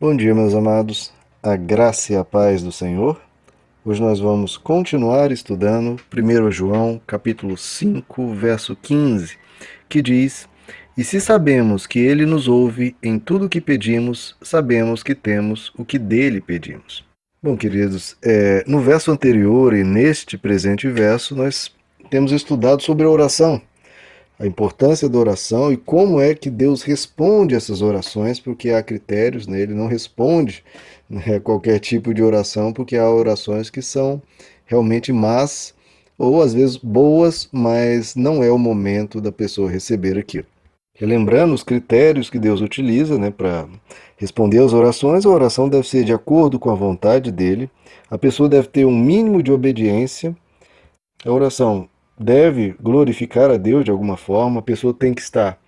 Bom dia, meus amados. A graça e a paz do Senhor. Hoje nós vamos continuar estudando 1 João, capítulo 5, verso 15, que diz: E se sabemos que ele nos ouve em tudo o que pedimos, sabemos que temos o que dele pedimos. Bom, queridos, no verso anterior e neste presente verso, nós temos estudado sobre a oração, a importância da oração e como é que Deus responde essas orações, porque há critérios, né? Ele não responde, né, qualquer tipo de oração, porque há orações que são realmente más ou às vezes boas, mas não é o momento da pessoa receber aquilo. Relembrando os critérios que Deus utiliza, né, para responder às orações, a oração deve ser de acordo com a vontade dele, a pessoa deve ter um mínimo de obediência, a oração deve glorificar a Deus de alguma forma, a pessoa tem que estar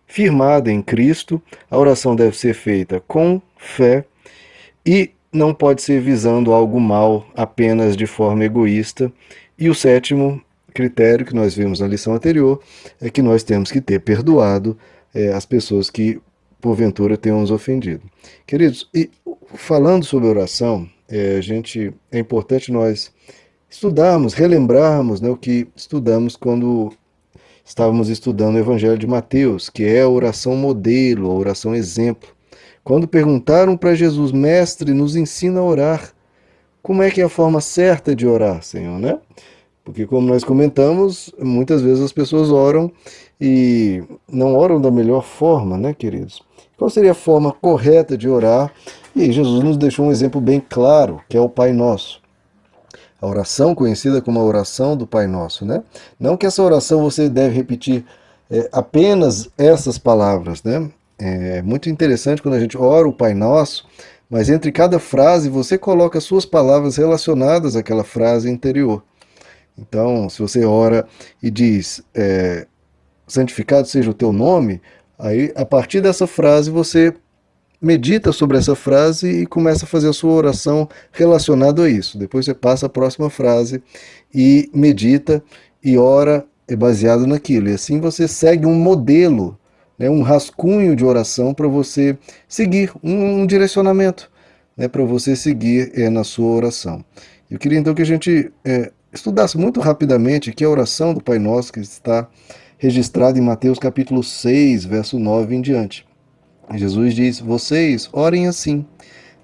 firmada em Cristo, a oração deve ser feita com fé e não pode ser visando algo mal apenas de forma egoísta. E o sétimo critério que nós vimos na lição anterior é que nós temos que ter perdoado as pessoas que porventura tenham nos ofendido. Queridos, e falando sobre oração, é importante nós estudarmos, relembrarmos, né, o que estudamos quando estávamos estudando o Evangelho de Mateus, que é a oração modelo, a oração exemplo. Quando perguntaram para Jesus, mestre, nos ensina a orar. Como é que é a forma certa de orar, Senhor, né? Porque como nós comentamos, muitas vezes as pessoas oram e não oram da melhor forma, né, queridos? Qual seria a forma correta de orar? E Jesus nos deixou um exemplo bem claro, que é o Pai Nosso. A oração conhecida como a oração do Pai Nosso, né? Não que essa oração você deve repetir apenas essas palavras, né? É muito interessante quando a gente ora o Pai Nosso, mas entre cada frase você coloca suas palavras relacionadas àquela frase anterior. Então, se você ora e diz, santificado seja o teu nome, aí a partir dessa frase você medita sobre essa frase e começa a fazer a sua oração relacionada a isso. Depois você passa a próxima frase e medita e ora baseado naquilo. E assim você segue um modelo, né, um rascunho de oração para você seguir, um direcionamento, né, para você seguir na sua oração. Eu queria então que a gente estudasse muito rapidamente aqui a oração do Pai Nosso, que está registrada em Mateus capítulo 6, verso 9 em diante. Jesus diz: vocês orem assim,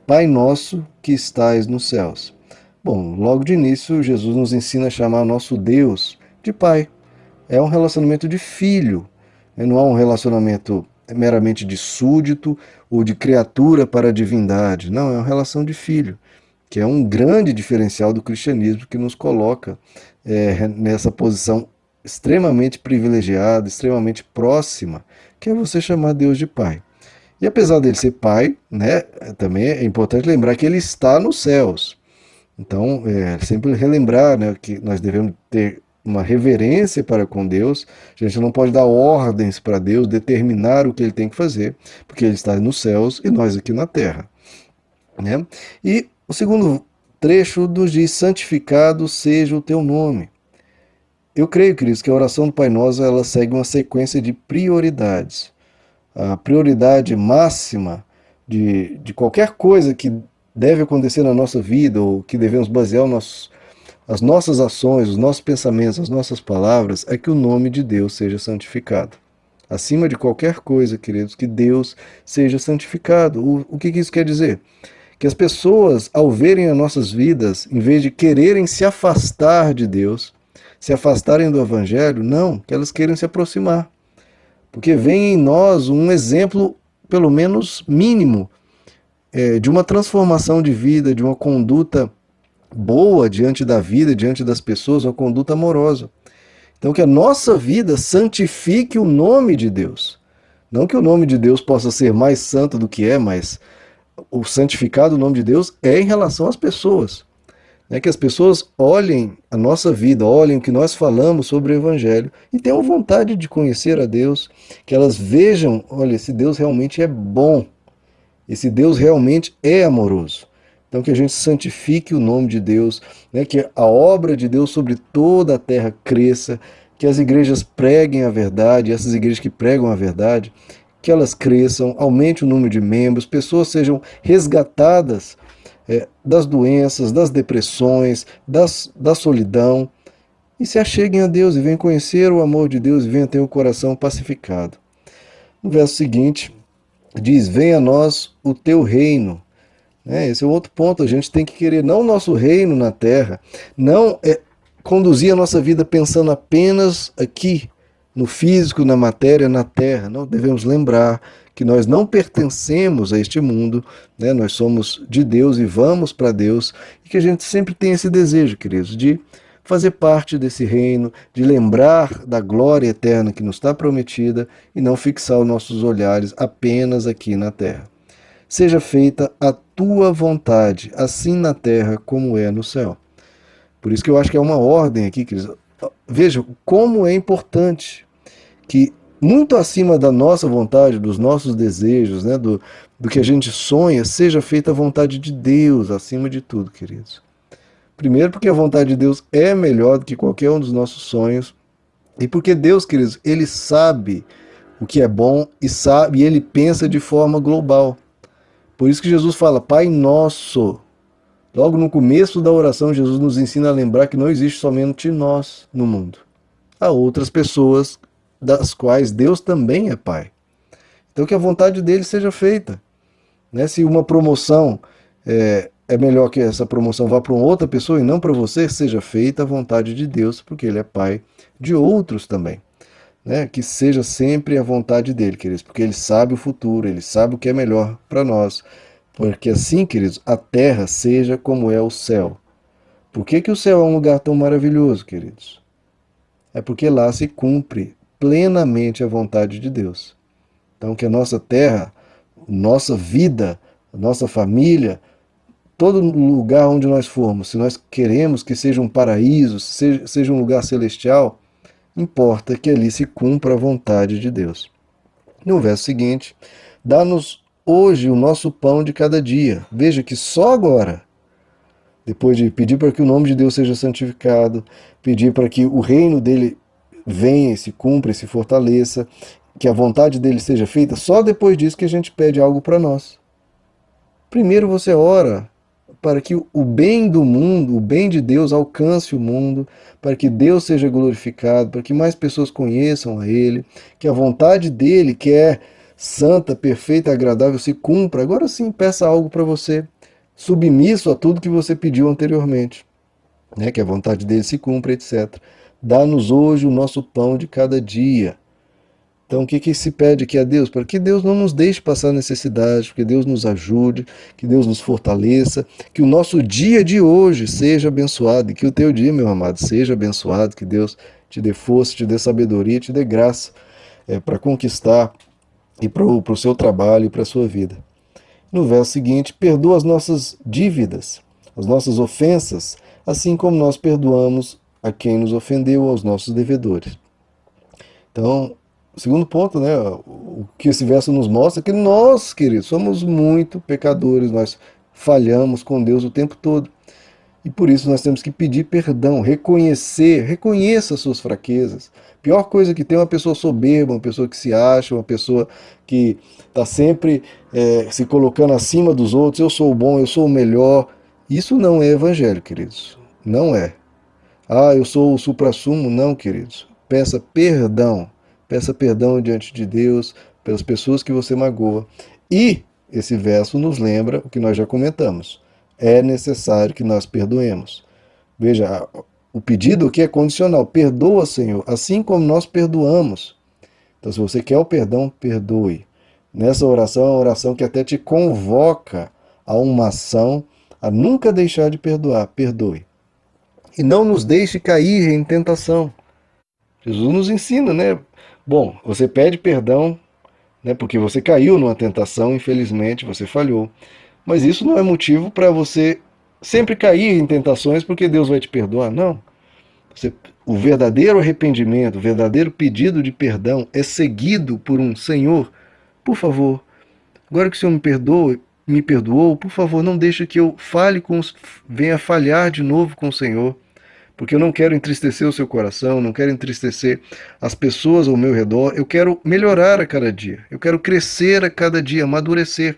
Pai nosso que estais nos céus. Bom, logo de início, Jesus nos ensina a chamar nosso Deus de Pai. É um relacionamento de filho, não é um relacionamento meramente de súdito ou de criatura para a divindade. Não, é uma relação de filho, que é um grande diferencial do cristianismo que nos coloca nessa posição extremamente privilegiada, extremamente próxima, que é você chamar Deus de Pai. E apesar dele ser pai, né, também é importante lembrar que ele está nos céus. Então, sempre relembrar, né, que nós devemos ter uma reverência para com Deus. A gente não pode dar ordens para Deus, determinar o que ele tem que fazer, porque ele está nos céus e nós aqui na terra, né? E o segundo trecho nos diz: santificado seja o teu nome. Eu creio, queridos, que a oração do Pai Nosso ela segue uma sequência de prioridades. A prioridade máxima de qualquer coisa que deve acontecer na nossa vida ou que devemos basear as nossas ações, os nossos pensamentos, as nossas palavras, é que o nome de Deus seja santificado. Acima de qualquer coisa, queridos, que Deus seja santificado. O que isso quer dizer? Que as pessoas, ao verem as nossas vidas, em vez de quererem se afastar de Deus, se afastarem do Evangelho, não, que elas queiram se aproximar. Porque vem em nós um exemplo, pelo menos mínimo, de uma transformação de vida, de uma conduta boa diante da vida, diante das pessoas, uma conduta amorosa. Então, que a nossa vida santifique o nome de Deus. Não que o nome de Deus possa ser mais santo do que é, mas o santificado do nome de Deus é em relação às pessoas. Que as pessoas olhem a nossa vida, olhem o que nós falamos sobre o Evangelho e tenham vontade de conhecer a Deus, que elas vejam, olha, esse Deus realmente é bom, esse Deus realmente é amoroso. Então que a gente santifique o nome de Deus, que a obra de Deus sobre toda a terra cresça, que as igrejas preguem a verdade, essas igrejas que pregam a verdade que elas cresçam, aumente o número de membros, pessoas sejam resgatadas das doenças, das depressões, da solidão, e se acheguem a Deus e venham conhecer o amor de Deus e venham ter o coração pacificado. No verso seguinte, diz: venha a nós o teu reino. Esse é um outro ponto. A gente tem que querer não o nosso reino na terra, não conduzir a nossa vida pensando apenas aqui, no físico, na matéria, na terra. Não devemos lembrar que nós não pertencemos a este mundo, né? Nós somos de Deus e vamos para Deus, e que a gente sempre tem esse desejo, queridos, de fazer parte desse reino, de lembrar da glória eterna que nos está prometida e não fixar os nossos olhares apenas aqui na terra. Seja feita a tua vontade, assim na terra como é no céu. Por isso que eu acho que é uma ordem aqui, queridos. Veja como é importante que, muito acima da nossa vontade, dos nossos desejos, né, do que a gente sonha, seja feita a vontade de Deus acima de tudo, queridos. Primeiro, porque a vontade de Deus é melhor do que qualquer um dos nossos sonhos. E porque Deus, queridos, Ele sabe o que é bom e sabe, e Ele pensa de forma global. Por isso que Jesus fala, Pai Nosso. Logo no começo da oração, Jesus nos ensina a lembrar que não existe somente nós no mundo. Há outras pessoas das quais Deus também é Pai. Então que a vontade dele seja feita. Né? Se uma promoção é melhor que essa promoção vá para uma outra pessoa e não para você, seja feita a vontade de Deus, porque ele é Pai de outros também. Né? Que seja sempre a vontade dele, queridos, porque ele sabe o futuro, ele sabe o que é melhor para nós. Porque assim, queridos, a terra seja como é o céu. Por que o céu é um lugar tão maravilhoso, queridos? É porque lá se cumpre plenamente a vontade de Deus. Então que a nossa terra, nossa vida, nossa família, todo lugar onde nós formos, se nós queremos que seja um paraíso, seja um lugar celestial, importa que ali se cumpra a vontade de Deus. No verso seguinte, dá-nos hoje o nosso pão de cada dia. Veja que só agora, depois de pedir para que o nome de Deus seja santificado, pedir para que o reino dele venha e se cumpra e se fortaleça, que a vontade dele seja feita, só depois disso que a gente pede algo para nós. Primeiro você ora para que o bem do mundo, o bem de Deus alcance o mundo, para que Deus seja glorificado, para que mais pessoas conheçam a Ele, que a vontade dele, que é santa, perfeita e agradável, se cumpra. Agora sim, peça algo para você, submisso a tudo que você pediu anteriormente, né? Que a vontade dele se cumpra, etc. Dá-nos hoje o nosso pão de cada dia. Então, o que se pede aqui a Deus? Para que Deus não nos deixe passar necessidade, que Deus nos ajude, que Deus nos fortaleça, que o nosso dia de hoje seja abençoado, e que o teu dia, meu amado, seja abençoado, que Deus te dê força, te dê sabedoria, te dê graça para conquistar e para o seu trabalho e para a sua vida. No verso seguinte, perdoa as nossas dívidas, as nossas ofensas, assim como nós perdoamos a quem nos ofendeu, aos nossos devedores. Então, o segundo ponto, né, o que esse verso nos mostra é que nós, queridos, somos muito pecadores, nós falhamos com Deus o tempo todo. E por isso nós temos que pedir perdão, reconheça as suas fraquezas. Pior coisa que tem é uma pessoa soberba, uma pessoa que se acha, uma pessoa que está sempre se colocando acima dos outros. Eu sou o bom, eu sou o melhor. Isso não é evangelho, queridos. Não é. Ah, eu sou o suprassumo. Não, queridos. Peça perdão. Peça perdão diante de Deus pelas pessoas que você magoa. E esse verso nos lembra o que nós já comentamos. É necessário que nós perdoemos. Veja, o pedido aqui é condicional. Perdoa, Senhor, assim como nós perdoamos. Então, se você quer o perdão, perdoe. Nessa oração é uma oração que até te convoca a uma ação, a nunca deixar de perdoar. Perdoe. E não nos deixe cair em tentação. Jesus nos ensina, né? Bom, você pede perdão, né? Porque você caiu numa tentação, infelizmente, você falhou. Mas isso não é motivo para você sempre cair em tentações porque Deus vai te perdoar, não. O verdadeiro arrependimento, o verdadeiro pedido de perdão é seguido por um Senhor, por favor, agora que o Senhor me perdoou, por favor, não deixe que eu venha falhar de novo com o Senhor. porque eu não quero entristecer o seu coração, não quero entristecer as pessoas ao meu redor, eu quero melhorar a cada dia, eu quero crescer a cada dia, amadurecer.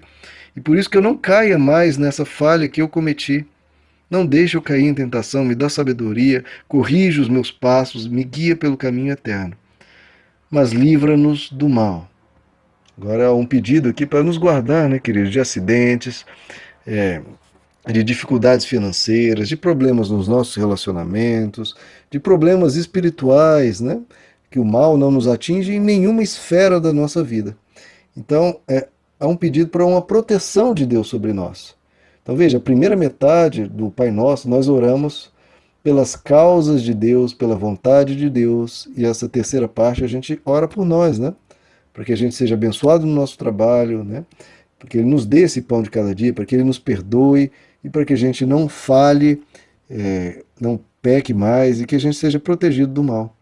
E por isso que eu não caia mais nessa falha que eu cometi. Não deixe eu cair em tentação, me dá sabedoria, corrija os meus passos, me guia pelo caminho eterno. Mas livra-nos do mal. Agora há um pedido aqui para nos guardar, né, queridos, de acidentes, é, de dificuldades financeiras, de problemas nos nossos relacionamentos, de problemas espirituais, né, que o mal não nos atinge em nenhuma esfera da nossa vida. Então, há um pedido para uma proteção de Deus sobre nós. Então, veja, a primeira metade do Pai Nosso, nós oramos pelas causas de Deus, pela vontade de Deus, e essa terceira parte a gente ora por nós, né? Para que a gente seja abençoado no nosso trabalho, né? Para que Ele nos dê esse pão de cada dia, para que Ele nos perdoe e para que a gente não falhe, não peque mais e que a gente seja protegido do mal.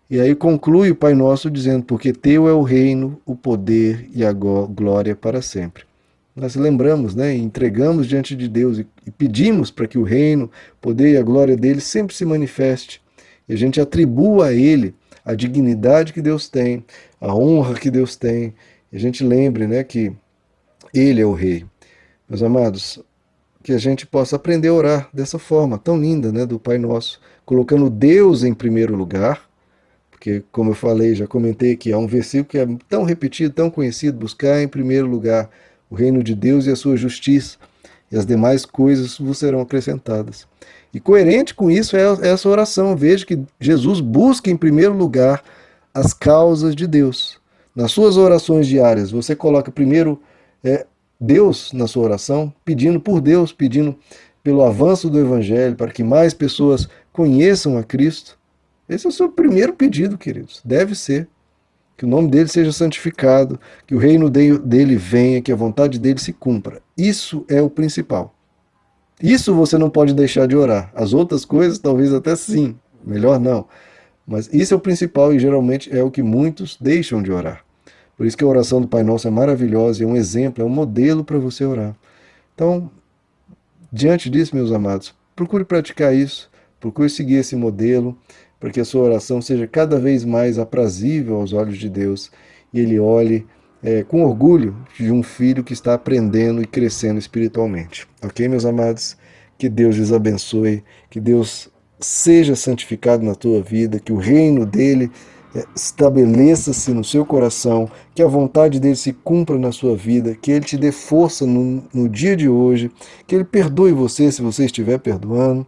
E aí conclui o Pai Nosso dizendo: porque teu é o reino, o poder e a glória para sempre. Nós lembramos, né, e entregamos diante de Deus e pedimos para que o reino, o poder e a glória dele sempre se manifeste. E a gente atribua a ele a dignidade que Deus tem, a honra que Deus tem. E a gente lembre, né, que ele é o rei. Meus amados, que a gente possa aprender a orar dessa forma tão linda, né, do Pai Nosso, colocando Deus em primeiro lugar, porque, como eu falei, já comentei que há um versículo que é tão repetido, tão conhecido: buscar em primeiro lugar o reino de Deus e a sua justiça, e as demais coisas vos serão acrescentadas. E coerente com isso é essa oração. Veja que Jesus busca em primeiro lugar as causas de Deus. Nas suas orações diárias, você coloca primeiro Deus na sua oração, pedindo por Deus, pedindo pelo avanço do Evangelho, para que mais pessoas conheçam a Cristo. Esse é o seu primeiro pedido, queridos. Deve ser. Que o nome dele seja santificado, que o reino dele venha, que a vontade dele se cumpra. Isso é o principal. Isso você não pode deixar de orar. As outras coisas, talvez até sim, melhor não. Mas isso é o principal e geralmente é o que muitos deixam de orar. Por isso que a oração do Pai Nosso é maravilhosa, é um exemplo, é um modelo para você orar. Então, diante disso, meus amados, procure praticar isso, procure seguir esse modelo, para que a sua oração seja cada vez mais aprazível aos olhos de Deus e Ele olhe com orgulho de um filho que está aprendendo e crescendo espiritualmente. Ok, meus amados? Que Deus lhes abençoe, que Deus seja santificado na tua vida, que o reino dele estabeleça-se no seu coração, que a vontade dele se cumpra na sua vida, que ele te dê força no dia de hoje, que ele perdoe você se você estiver perdoando,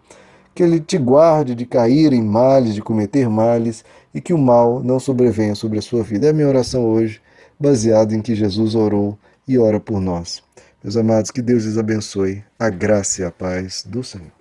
que ele te guarde de cair em males, de cometer males, e que o mal não sobrevenha sobre a sua vida. É a minha oração hoje, baseada em que Jesus orou e ora por nós. Meus amados, que Deus lhes abençoe, a graça e a paz do Senhor.